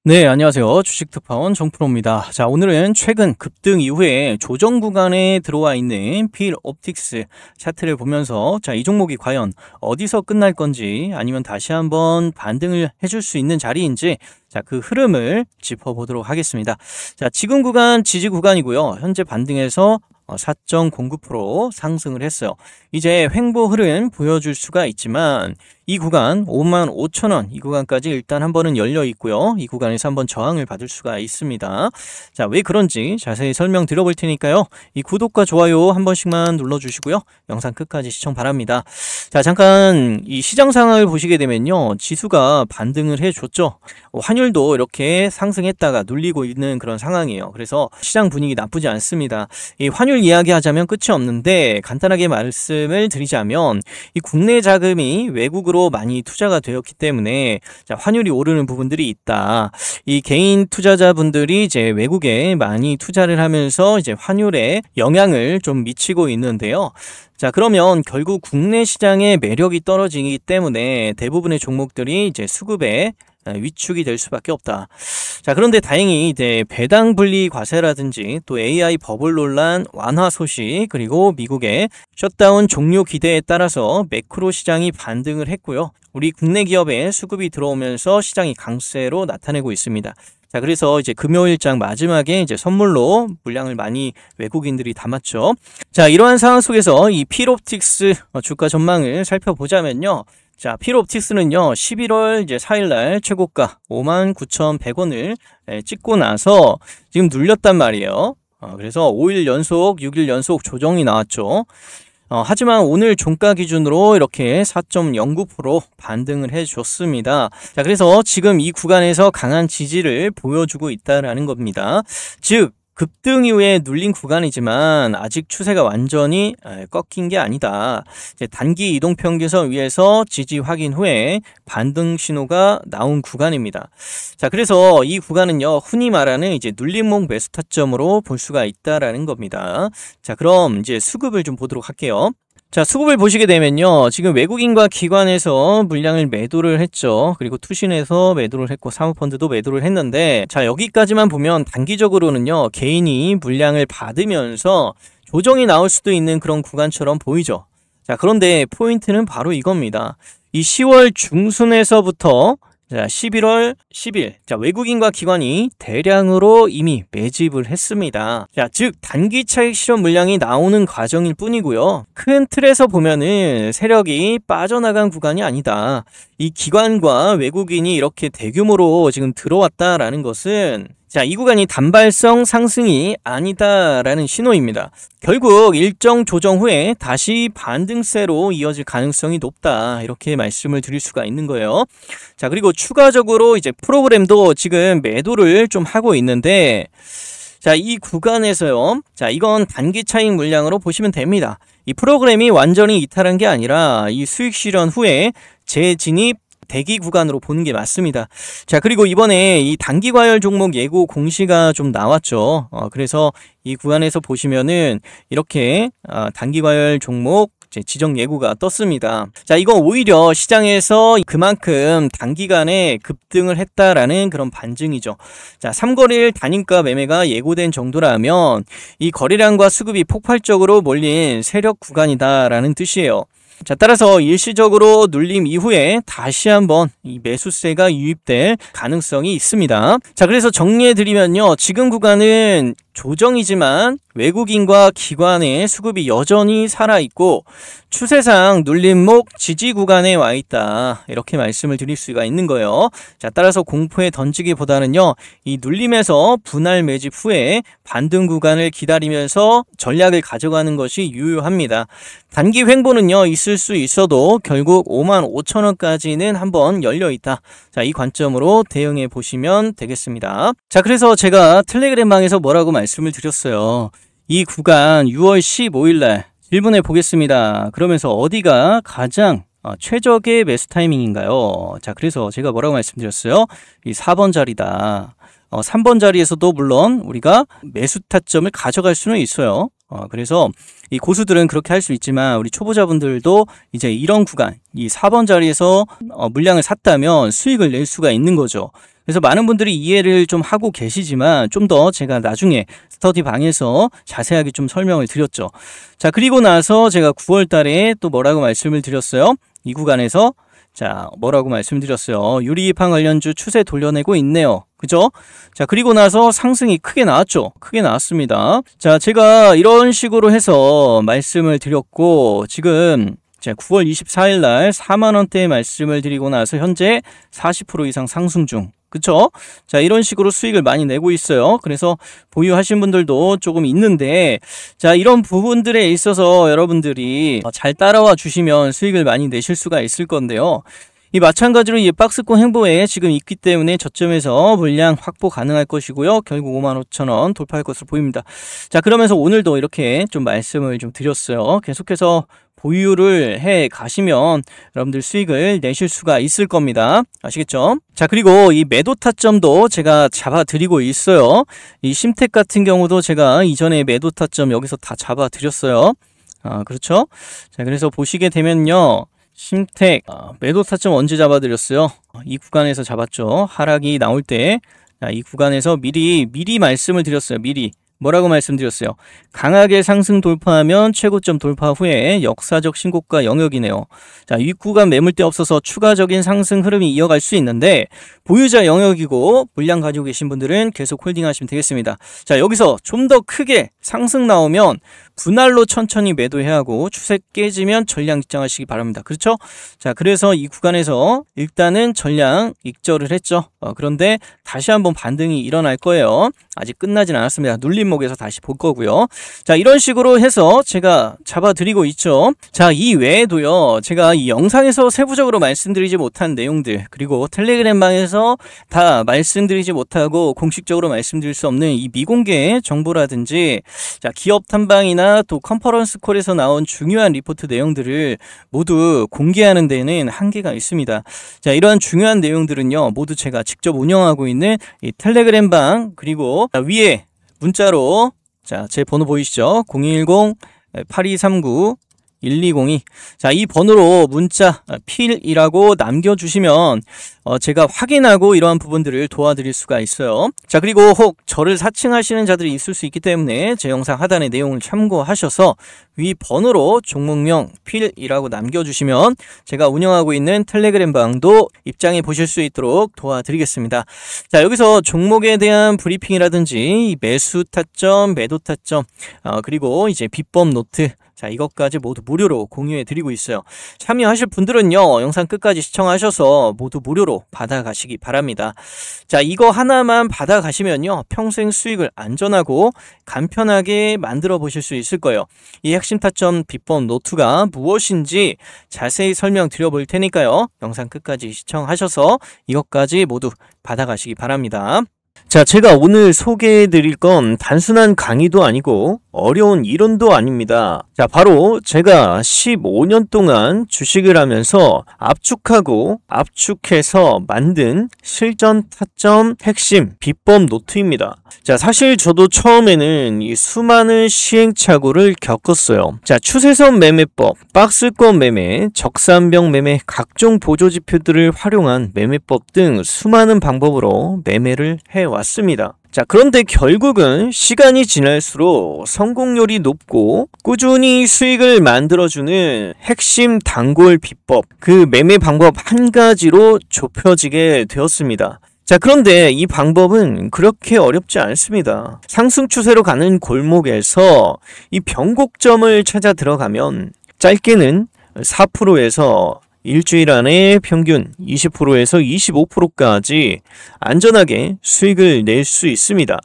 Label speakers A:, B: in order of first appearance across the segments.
A: 네, 안녕하세요. 주식특파원 정프로입니다. 자, 오늘은 최근 급등 이후에 조정 구간에 들어와 있는 필 옵틱스 차트를 보면서 이 종목이 과연 어디서 끝날 건지 아니면 다시 한번 반등을 해줄 수 있는 자리인지 그 흐름을 짚어보도록 하겠습니다. 자, 지금 구간 지지 구간이고요. 현재 반등해서 4.09% 상승을 했어요. 이제 횡보 흐름 보여줄 수가 있지만 이 구간 55,000원 이 구간까지 일단 한 번은 열려 있고요. 이 구간에서 한번 저항을 받을 수가 있습니다. 자, 왜 그런지 자세히 설명 드려볼 테니까요. 이 구독과 좋아요 한 번씩만 눌러주시고요. 영상 끝까지 시청 바랍니다. 자, 잠깐 이 시장 상황을 보시게 되면요. 지수가 반등을 해줬죠. 환율도 이렇게 상승했다가 눌리고 있는 그런 상황이에요. 그래서 시장 분위기 나쁘지 않습니다. 이 환율 이야기하자면 끝이 없는데 간단하게 말씀을 드리자면 이 국내 자금이 외국으로 많이 투자가 되었기 때문에 환율이 오르는 부분들이 있다. 이 개인 투자자분들이 이제 외국에 많이 투자를 하면서 이제 환율에 영향을 좀 미치고 있는데요. 자, 그러면 결국 국내 시장의 매력이 떨어지기 때문에 대부분의 종목들이 이제 수급에 위축이 될 수밖에 없다. 자, 그런데 다행히 이제 배당 분리 과세라든지 또 AI 버블 논란 완화 소식 그리고 미국의 셧다운 종료 기대에 따라서 매크로 시장이 반등을 했고요. 우리 국내 기업에 수급이 들어오면서 시장이 강세로 나타내고 있습니다. 자, 그래서 이제 금요일장 마지막에 이제 선물로 물량을 많이 외국인들이 담았죠. 자, 이러한 상황 속에서 이 필옵틱스 주가 전망을 살펴보자면요. 자, 필옵틱스는요, 11월 이제 4일날 최고가 59,100원을 찍고 나서 지금 눌렸단 말이에요. 그래서 5일 연속, 6일 연속 조정이 나왔죠. 하지만 오늘 종가 기준으로 이렇게 4.09% 반등을 해줬습니다. 자, 그래서 지금 이 구간에서 강한 지지를 보여주고 있다라는 겁니다. 즉, 급등 이후에 눌린 구간이지만 아직 추세가 완전히 꺾인 게 아니다. 이제 단기 이동평균선 위에서 지지 확인 후에 반등 신호가 나온 구간입니다. 자, 그래서 이 구간은요, 흔히 말하는 이제 눌림목 매수 타점으로 볼 수가 있다라는 겁니다. 자, 그럼 이제 수급을 좀 보도록 할게요. 자, 수급을 보시게 되면요. 지금 외국인과 기관에서 물량을 매도를 했죠. 그리고 투신에서 매도를 했고 사모펀드도 매도를 했는데, 자, 여기까지만 보면 단기적으로는요. 개인이 물량을 받으면서 조정이 나올 수도 있는 그런 구간처럼 보이죠. 자, 그런데 포인트는 바로 이겁니다. 이 10월 중순에서부터 자, 11월 10일. 자, 외국인과 기관이 대량으로 이미 매집을 했습니다. 자, 즉, 단기 차익 실현 물량이 나오는 과정일 뿐이고요. 큰 틀에서 보면은 세력이 빠져나간 구간이 아니다. 이 기관과 외국인이 이렇게 대규모로 지금 들어왔다라는 것은 자, 이 구간이 단발성 상승이 아니다라는 신호입니다. 결국 일정 조정 후에 다시 반등세로 이어질 가능성이 높다. 이렇게 말씀을 드릴 수가 있는 거예요. 자, 그리고 추가적으로 이제 프로그램도 지금 매도를 좀 하고 있는데 자, 이 구간에서요. 자, 이건 단기 차익 물량으로 보시면 됩니다. 이 프로그램이 완전히 이탈한 게 아니라 이 수익 실현 후에 재진입 대기 구간으로 보는 게 맞습니다. 자, 그리고 이번에 이 단기 과열 종목 예고 공시가 좀 나왔죠. 그래서 이 구간에서 보시면은 이렇게 단기 과열 종목 지정 예고가 떴습니다. 자, 이건 오히려 시장에서 그만큼 단기간에 급등을 했다라는 그런 반증이죠. 자, 3거래일 단일가 매매가 예고된 정도라면 이 거래량과 수급이 폭발적으로 몰린 세력 구간이다라는 뜻이에요. 자, 따라서 일시적으로 눌림 이후에 다시 한번 이 매수세가 유입될 가능성이 있습니다. 자, 그래서 정리해드리면요. 지금 구간은 조정이지만 외국인과 기관의 수급이 여전히 살아있고 추세상 눌림목 지지 구간에 와 있다. 이렇게 말씀을 드릴 수가 있는 거예요. 자, 따라서 공포에 던지기보다는요. 이 눌림에서 분할 매집 후에 반등 구간을 기다리면서 전략을 가져가는 것이 유효합니다. 단기 횡보는요. 있을 수 있어도 결국 55,000원까지는 한번 열려있다. 자, 이 관점으로 대응해 보시면 되겠습니다. 자, 그래서 제가 텔레그램 방에서 뭐라고 말씀을 드렸어요. 이 구간 6월 15일날 질문해 보겠습니다. 그러면서 어디가 가장 최적의 매수 타이밍인가요? 자, 그래서 제가 뭐라고 말씀드렸어요? 이 4번 자리다. 3번 자리에서도 물론 우리가 매수 타점을 가져갈 수는 있어요. 그래서 이 고수들은 그렇게 할 수 있지만 우리 초보자분들도 이제 이런 구간, 이 4번 자리에서 물량을 샀다면 수익을 낼 수가 있는 거죠. 그래서 많은 분들이 이해를 좀 하고 계시지만 좀 더 제가 나중에 스터디 방에서 자세하게 좀 설명을 드렸죠. 자, 그리고 나서 제가 9월 달에 또 뭐라고 말씀을 드렸어요? 이 구간에서 자, 뭐라고 말씀드렸어요? 유리기판 관련주 추세 돌려내고 있네요. 그죠? 자, 그리고 나서 상승이 크게 나왔죠? 크게 나왔습니다. 자, 제가 이런 식으로 해서 말씀을 드렸고, 지금 자, 9월 24일 날 4만원대 말씀을 드리고 나서 현재 40% 이상 상승 중. 그쵸? 자, 이런 식으로 수익을 많이 내고 있어요. 그래서 보유하신 분들도 조금 있는데, 자, 이런 부분들에 있어서 여러분들이 잘 따라와 주시면 수익을 많이 내실 수가 있을 건데요. 이 마찬가지로 이 박스권 행보에 지금 있기 때문에 저점에서 물량 확보 가능할 것이고요. 결국 55,000원 돌파할 것으로 보입니다. 자, 그러면서 오늘도 이렇게 좀 말씀을 좀 드렸어요. 계속해서 보유를 해 가시면 여러분들 수익을 내실 수가 있을 겁니다. 아시겠죠? 자, 그리고 이 매도 타점도 제가 잡아 드리고 있어요. 이 심택 같은 경우도 제가 이전에 매도 타점 여기서 다 잡아 드렸어요. 그렇죠? 자, 그래서 보시게 되면요. 심택 매도 타점 언제 잡아 드렸어요? 이 구간에서 잡았죠. 하락이 나올 때. 자, 이 구간에서 미리 말씀을 드렸어요. 미리. 뭐라고 말씀드렸어요? 강하게 상승 돌파하면 최고점 돌파 후에 역사적 신고가 영역이네요. 자, 윗구간 매물대 없어서 추가적인 상승 흐름이 이어갈 수 있는데 보유자 영역이고 물량 가지고 계신 분들은 계속 홀딩하시면 되겠습니다. 자, 여기서 좀 더 크게 상승 나오면 분할로 천천히 매도해야 하고 추세 깨지면 전량 입장하시기 바랍니다. 그렇죠? 자, 그래서 이 구간에서 일단은 전량 익절을 했죠. 그런데 다시 한번 반등이 일어날 거예요. 아직 끝나진 않았습니다. 눌림목에서 다시 볼 거고요. 자, 이런 식으로 해서 제가 잡아드리고 있죠. 자, 이 외에도요. 제가 이 영상에서 세부적으로 말씀드리지 못한 내용들, 그리고 텔레그램 방에서 다 말씀드리지 못하고 공식적으로 말씀드릴 수 없는 이 미공개 정보라든지, 자, 기업 탐방이나 또 컨퍼런스 콜에서 나온 중요한 리포트 내용들을 모두 공개하는 데는 한계가 있습니다. 자, 이러한 중요한 내용들은요, 모두 제가 직접 운영하고 있는 이 텔레그램 방, 그리고 위에 문자로, 자, 제 번호 보이시죠? 010-8239-1202. 자, 이 번호로 문자 필이라고 남겨주시면 제가 확인하고 이러한 부분들을 도와드릴 수가 있어요. 자, 그리고 혹 저를 사칭하시는 자들이 있을 수 있기 때문에 제 영상 하단의 내용을 참고하셔서 위 번호로 종목명 필이라고 남겨주시면 제가 운영하고 있는 텔레그램 방도 입장해 보실 수 있도록 도와드리겠습니다. 자, 여기서 종목에 대한 브리핑이라든지 매수 타점, 매도 타점, 그리고 이제 비법 노트, 자, 이것까지 모두 무료로 공유해 드리고 있어요. 참여하실 분들은요, 영상 끝까지 시청하셔서 모두 무료로 받아가시기 바랍니다. 자, 이거 하나만 받아가시면요, 평생 수익을 안전하고 간편하게 만들어 보실 수 있을 거예요. 이 핵심 타점 비법 노트가 무엇인지 자세히 설명드려 볼 테니까요, 영상 끝까지 시청하셔서 이것까지 모두 받아가시기 바랍니다. 자, 제가 오늘 소개해 드릴 건 단순한 강의도 아니고 어려운 이론도 아닙니다. 자, 바로 제가 15년 동안 주식을 하면서 압축하고 압축해서 만든 실전 타점 핵심 비법 노트입니다. 자, 사실 저도 처음에는 이 수많은 시행착오를 겪었어요. 자, 추세선 매매법, 박스권 매매, 적산병 매매, 각종 보조지표들을 활용한 매매법 등 수많은 방법으로 매매를 해왔습니다. 자, 그런데 결국은 시간이 지날수록 성공률이 높고 꾸준히 수익을 만들어주는 핵심 단골 비법, 그 매매 방법 한 가지로 좁혀지게 되었습니다. 자, 그런데 이 방법은 그렇게 어렵지 않습니다. 상승 추세로 가는 골목에서 이 변곡점을 찾아 들어가면 짧게는 4%에서 일주일 안에 평균 20%에서 25%까지 안전하게 수익을 낼 수 있습니다.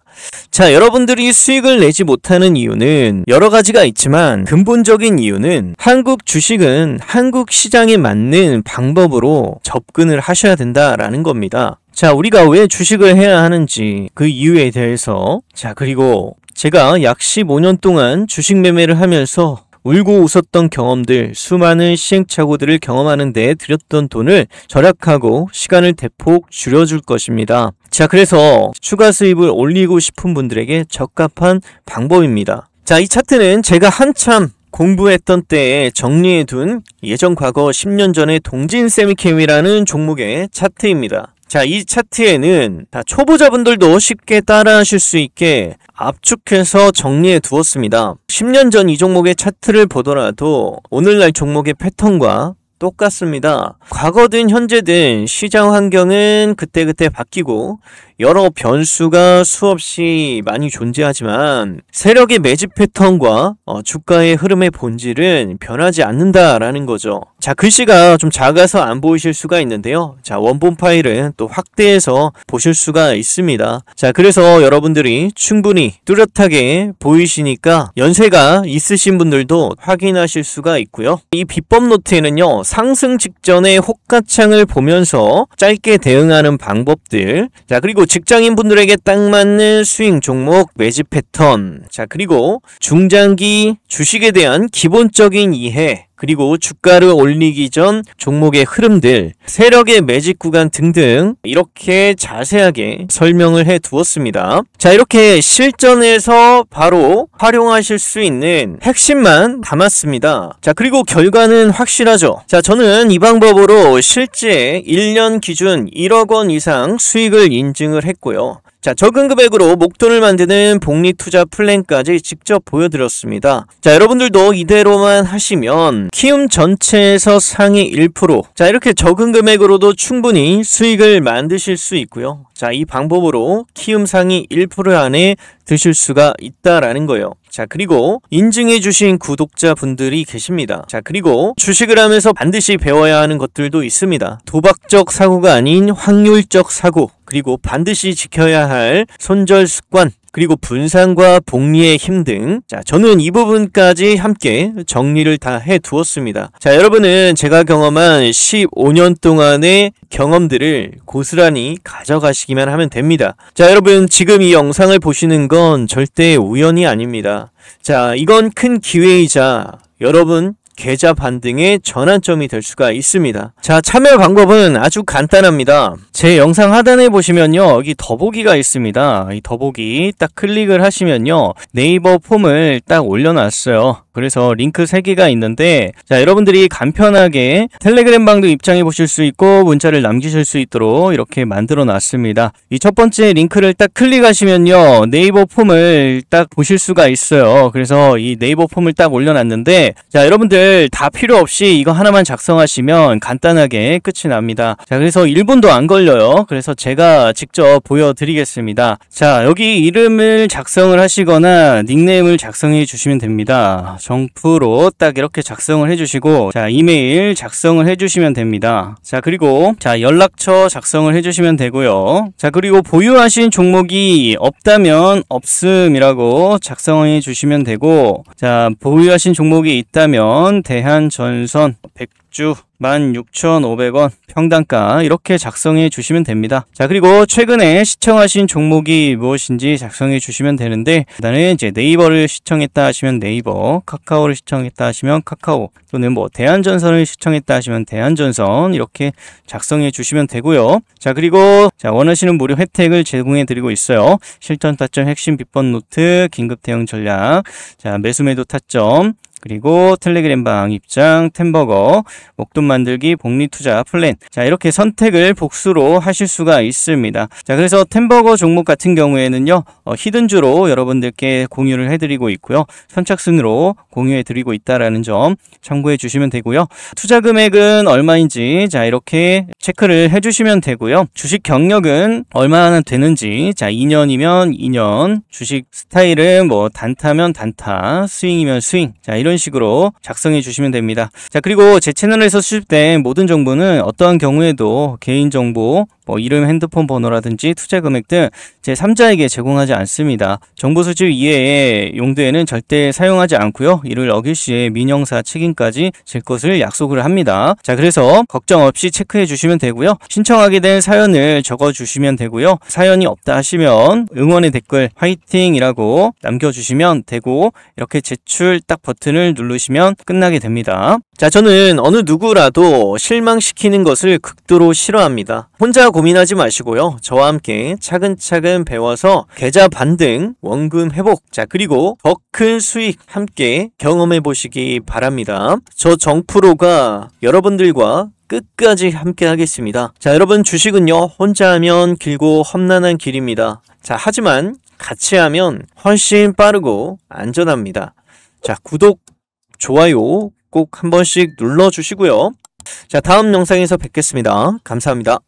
A: 자, 여러분들이 수익을 내지 못하는 이유는 여러 가지가 있지만 근본적인 이유는 한국 주식은 한국 시장에 맞는 방법으로 접근을 하셔야 된다라는 겁니다. 자, 우리가 왜 주식을 해야 하는지 그 이유에 대해서, 자, 그리고 제가 약 15년 동안 주식 매매를 하면서 울고 웃었던 경험들, 수많은 시행착오들을 경험하는 데 들였던 돈을 절약하고 시간을 대폭 줄여줄 것입니다. 자, 그래서 추가 수입을 올리고 싶은 분들에게 적합한 방법입니다. 자, 이 차트는 제가 한참 공부했던 때에 정리해둔 예전 과거 10년 전의 동진 세미캠이라는 종목의 차트입니다.
B: 자, 이 차트에는 다 초보자분들도 쉽게 따라하실 수 있게 압축해서 정리해 두었습니다. 10년 전 이 종목의 차트를 보더라도 오늘날 종목의 패턴과 똑같습니다. 과거든 현재든 시장 환경은 그때그때 바뀌고 여러 변수가 수없이 많이 존재하지만 세력의 매집 패턴과 주가의 흐름의 본질은 변하지 않는다라는 거죠. 자, 글씨가 좀 작아서 안 보이실 수가 있는데요. 자, 원본 파일은 또 확대해서 보실 수가 있습니다. 자, 그래서 여러분들이 충분히 뚜렷하게 보이시니까 연세가 있으신 분들도 확인하실 수가 있고요. 이 비법 노트에는요, 상승 직전의 호가창을 보면서 짧게 대응하는 방법들, 자, 그리고 직장인 분들에게 딱 맞는 스윙 종목 매집 패턴, 자, 그리고 중장기 주식에 대한 기본적인 이해, 그리고 주가를 올리기 전 종목의 흐름들, 세력의 매집 구간 등등 이렇게 자세하게 설명을 해 두었습니다. 자, 이렇게 실전에서 바로 활용하실 수 있는 핵심만 담았습니다. 자, 그리고 결과는 확실하죠. 자, 저는 이 방법으로 실제 1년 기준 1억 원 이상 수익을 인증을 했고요. 자, 적은 금액으로 목돈을 만드는 복리투자 플랜까지 직접 보여드렸습니다. 자, 여러분들도 이대로만 하시면 키움 전체에서 상위 1%, 자, 이렇게 적은 금액으로도 충분히 수익을 만드실 수 있고요. 자, 이 방법으로 키움 상위 1% 안에 드실 수가 있다라는 거예요. 자, 그리고 인증해주신 구독자분들이 계십니다. 자, 그리고 주식을 하면서 반드시 배워야 하는 것들도 있습니다. 도박적 사고가 아닌 확률적 사고, 그리고 반드시 지켜야 할 손절 습관, 그리고 분산과 복리의 힘 등, 자, 저는 이 부분까지 함께 정리를 다 해두었습니다. 자, 여러분은 제가 경험한 15년 동안의 경험들을 고스란히 가져가시기만 하면 됩니다. 자, 여러분, 지금 이 영상을 보시는 건 절대 우연이 아닙니다. 자, 이건 큰 기회이자 여러분 계좌 반등의 전환점이 될 수가 있습니다. 자, 참여 방법은 아주 간단합니다. 제 영상 하단에 보시면요, 여기 더보기가 있습니다. 이 더보기 딱 클릭을 하시면요, 네이버 폼을 딱 올려놨어요. 그래서 링크 3개가 있는데, 자, 여러분들이 간편하게 텔레그램 방도 입장해 보실 수 있고 문자를 남기실 수 있도록 이렇게 만들어 놨습니다. 이 첫 번째 링크를 딱 클릭하시면요, 네이버 폼을 딱 보실 수가 있어요. 그래서 이 네이버 폼을 딱 올려놨는데, 자, 여러분들 다 필요 없이 이거 하나만 작성하시면 간단하게 끝이 납니다. 자, 그래서 1분도 안 걸려요. 그래서 제가 직접 보여드리겠습니다. 자, 여기 이름을 작성을 하시거나 닉네임을 작성해 주시면 됩니다. 정프로 딱 이렇게 작성을 해주시고, 자, 이메일 작성을 해주시면 됩니다. 자, 그리고 자, 연락처 작성을 해주시면 되고요. 자, 그리고 보유하신 종목이 없다면 없음이라고 작성해 주시면 되고, 자, 보유하신 종목이 있다면 대한전선 100주 16,500원 평단가 이렇게 작성해 주시면 됩니다. 자, 그리고 최근에 시청하신 종목이 무엇인지 작성해 주시면 되는데, 일단은 이제 네이버를 시청했다 하시면 네이버, 카카오를 시청했다 하시면 카카오, 또는 뭐 대한전선을 시청했다 하시면 대한전선 이렇게 작성해 주시면 되고요. 자, 그리고 자, 원하시는 무료 혜택을 제공해 드리고 있어요. 실전 타점 핵심 비법 노트, 긴급 대응 전략, 자, 매수 매도 타점, 그리고 텔레그램방 입장, 템버거, 목돈 만들기, 복리투자 플랜. 자, 이렇게 선택을 복수로 하실 수가 있습니다. 자, 그래서 템버거 종목 같은 경우에는요, 히든주로 여러분들께 공유를 해드리고 있고요. 선착순으로 공유해드리고 있다라는 점 참고해 주시면 되고요. 투자 금액은 얼마인지, 자, 이렇게 체크를 해주시면 되고요. 주식 경력은 얼마나 되는지, 자, 2년이면 2년, 주식 스타일은 뭐 단타면 단타, 스윙이면 스윙, 자, 이런 식으로 작성해 주시면 됩니다. 자, 그리고 제 채널에서 수집된 모든 정보는 어떠한 경우에도 개인정보, 뭐 이름, 핸드폰 번호라든지 투자 금액 등 제3자에게 제공하지 않습니다. 정보 수집 이외의 용도에는 절대 사용하지 않고요. 이를 어길 시에 민형사 책임까지 질 것을 약속을 합니다. 자, 그래서 걱정 없이 체크해 주시면 되고요. 신청하게 된 사연을 적어 주시면 되고요. 사연이 없다 하시면 응원의 댓글 화이팅이라고 남겨주시면 되고, 이렇게 제출 딱 버튼을 누르시면 끝나게 됩니다. 자, 저는 어느 누구라도 실망시키는 것을 극도로 싫어합니다. 혼자 고민하지 마시고요. 저와 함께 차근차근 배워서 계좌 반등, 원금 회복, 자, 그리고 더 큰 수익 함께 경험해 보시기 바랍니다. 저 정프로가 여러분들과 끝까지 함께 하겠습니다. 자, 여러분, 주식은요, 혼자 하면 길고 험난한 길입니다. 자, 하지만 같이 하면 훨씬 빠르고 안전합니다. 자, 구독, 좋아요 꼭 한 번씩 눌러주시고요. 자, 다음 영상에서 뵙겠습니다. 감사합니다.